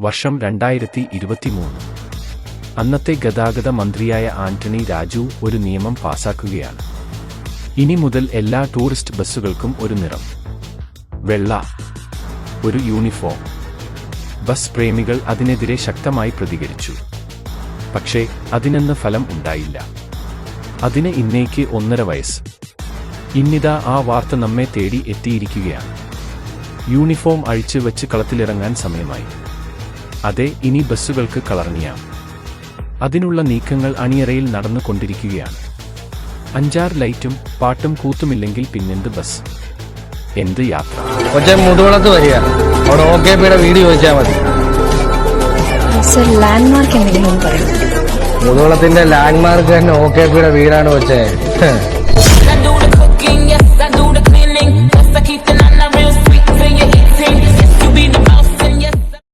വർഷം 2023. അന്നത്തെ ഗതാഗത മന്ത്രിയായ ആന്റണി രാജു ഒരു നിയമം പാസാക്കുകയാണ്. ഇനി മുതൽ എല്ലാ ടൂറിസ്റ്റ് ബസ്സുകൾക്കും ഒരു നിറം, വെള്ള, ഒരു യൂണിഫോം. ബസ് പ്രേമികൾ അതിനെതിരെ ശക്തമായി പ്രതികരിച്ചു. പക്ഷേ അതിനൊന്ന് ഫലം ഉണ്ടായില്ല. അതിന് ഇന്നേക്ക് 1.5 വയസ്സ്. ഇന്നിതാ ആ വാർത്ത നമ്മെ തേടി എത്തിയിരിക്കുകയാണ്. യൂണിഫോം അഴിച്ച് വെച്ച് കളത്തിലിറങ്ങാൻ സമയമായി. അതെ, ഇനി ബസ്സുകൾക്ക് കളർണിയാം. അതിനുള്ള നീക്കങ്ങൾ അണിയറയിൽ നടന്നുകൊണ്ടിരിക്കുകയാണ്. 5-6 ലൈറ്റും പാട്ടും കൂത്തുമില്ലെങ്കിൽ പിന്നെന്ത് ബസ്, എന്ത് യാത്ര. മുതുകുളത്ത് വരിക, അവിടെ OKPയുടെ വീട് ചോദിച്ചാൽ മതി. ലാൻഡ്മാർക്ക് എന്തെങ്കിലും പറയും. മുതുകുളത്തിന്റെ ലാൻഡ്മാർക്ക് തന്നെ OKPയുടെ വീടാണ് വെച്ചേ.